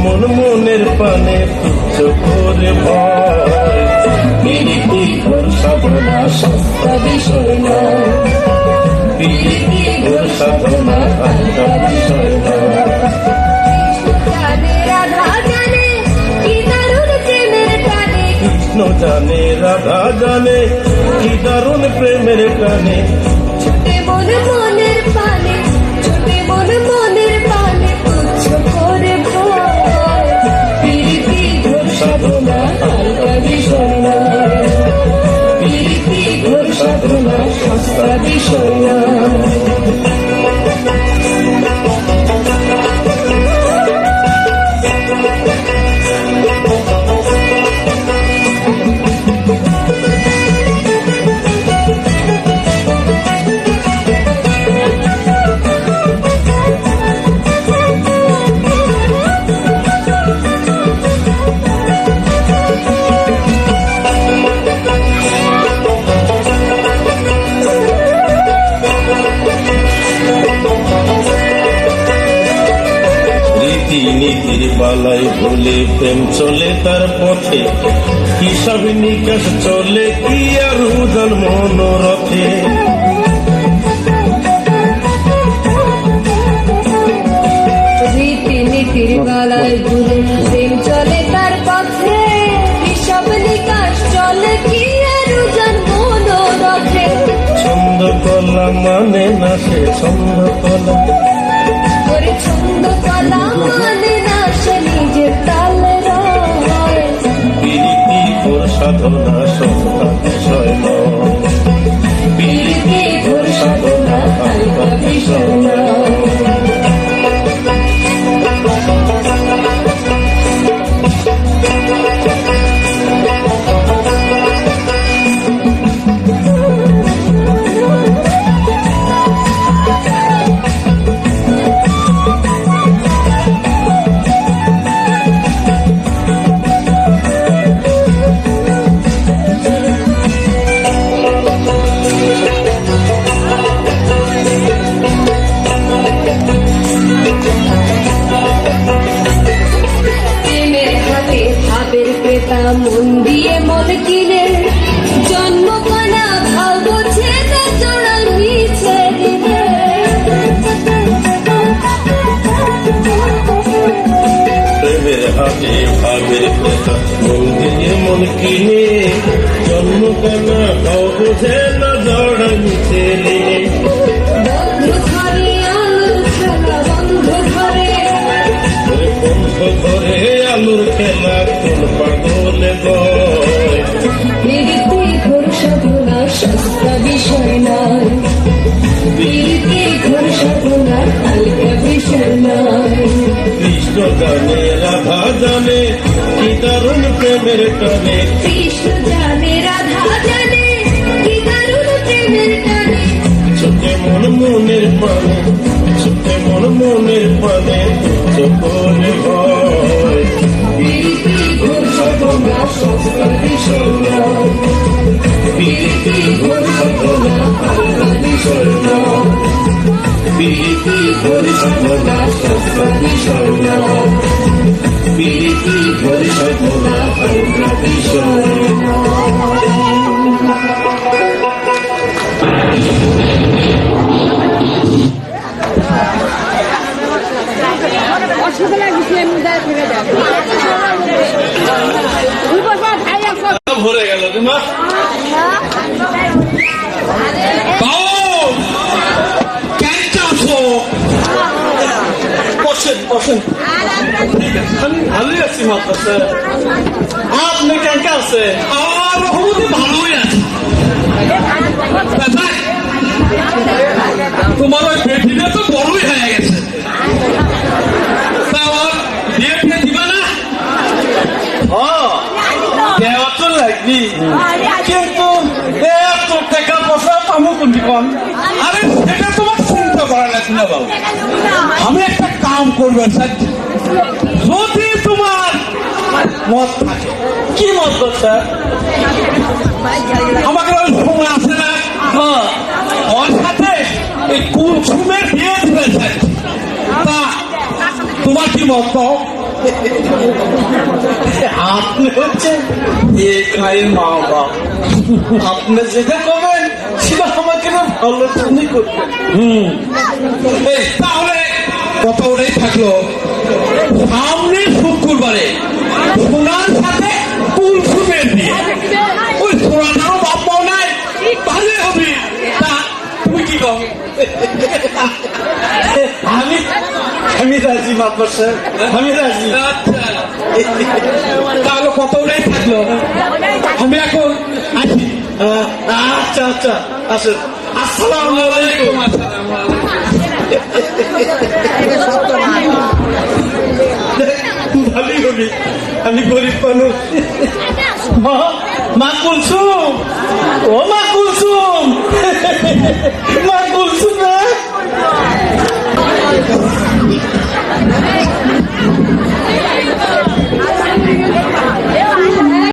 কেমন মনের পানে তুচ্ছ করে ভয় প্রীতি ঘোর সাধনা সস্তা বিষয় নয়, প্রীতি ঘোর সাধনা হালকা বিষয় নয়। জানে রাধা জানে কি দারুণ প্রেমের টানে, কৃষ্ণ জানে রাধা জানে কি দারুণ প্রেমের টানে। ছুটে মন মনের পানে, ছুটে মন মনের পানে তুচ্ছ করে ভয় প্রীতি ঘোর সাধনা হালকা বিষয় নয়, প্রীতি ঘোর সাধনা সস্তা বিষয় নয়। নীতির বালাই ভুলে প্রেম চলে তার পথে, হিসাব নিকাশ চলে কি আর উদল মনোরথে। রীতি নীতির বালায় ঘুরে প্রেম চলে তার পথে, হিসাব নিকাশ চলে কি আর উজান মনোরথে। ছন্দ কলা মানে না সে ছন্দ কলা, ওরে ছন্দ কলা মানে না সে নিজের তালে রয় প্রীতি ঘোর সাধনা সস্তা বিষয় নয়, প্রীতি ঘোর সাধনা হালকা বিষয় নয়। মন দিয়ে মন কিনে জন্ম কানা ভাও বোঝে না জোড়াল মিছে দিবে। প্রেমের হাতে ভাবের ক্রেতা মন দিয়ে মন কিনে জন্ম কানা ভাও বোঝে না জড়া মিছে দিবে। বন্ধু ঘরে আলুর খেলা, বন্ধু ঘরে বন্ধ ধরে আলুর খেলা কোন পাগলে গয়। প্রীতি ঘোর সাধনা সস্তা বিষয় নয়, প্রীতি ঘোর সাধনা হালকা বিষয় নয়। কৃষ্ণ জানে রাধা জানে কি দারুণ প্রেমের টানে, কৃষ্ণ জানে রাধা জানে কি দারুণ প্রেমের টানে। চোখে মন মনের পানে, চোখে মন মনের পানে তুচ্ছ করে ভয় প্রীতি ঘোর সাধনা সস্তা বিষয় নয়, প্রীতি ঘোর সাধনা হালকা বিষয় নয়, প্রীতি ঘোর সাধনা সস্তা বিষয় নয়, প্রীতি ঘোর সাধনা হালকা বিষয় নয়। ভরে গেল তোমার ভালোই আছি মাত্র। আপনি কেন আছে? আমার ভালোই আছে। তোমার ওই বেটিটা তো বড়ই হয়ে গেছে, তা আমার বিয়ে ফিরে দিবা না? দেওয়া তো লাগবি, কিন্তু এত টাকা পয়সা পাবো কোনটি কম? আরে সেটা তোমার চিন্তা করা লাগবে না বাবু। আমি একটা কাম করবো স্যার, যদি তোমার মত থাকে। কি মত করছে? আমাকে ওই সময় আছে না, ওর সাথে এই কুলসুমের বিয়ে দিবে স্যার। তা তোমার কি মত? আপনি হচ্ছে এই গায়ের মা বাপ, আপনি যেটা করবেন সেটা আমাকে না ভালো জন্যই করবেন। এই তাহলে কথা ওটাই থাকলো, সামনে শুক্রবারে সোনার সাথে কুলসুমের বিয়ে, ওই সোনাটারও বাপ পাও নাই, ভালো হবে। তা তুমি কি কও? আমি রাজি মাতবার সাহেব, আমি রাজি। তাহলে কত ওটাই থাকলো, আমি এখন আসি। আচ্ছা আচ্ছা, আসেন। আসসালামু আলাইকুম। ভালোই হবি, আমি গরিব মানুষ। মা কুলসুম, ও মা কুলসুম, মা কুলসুম না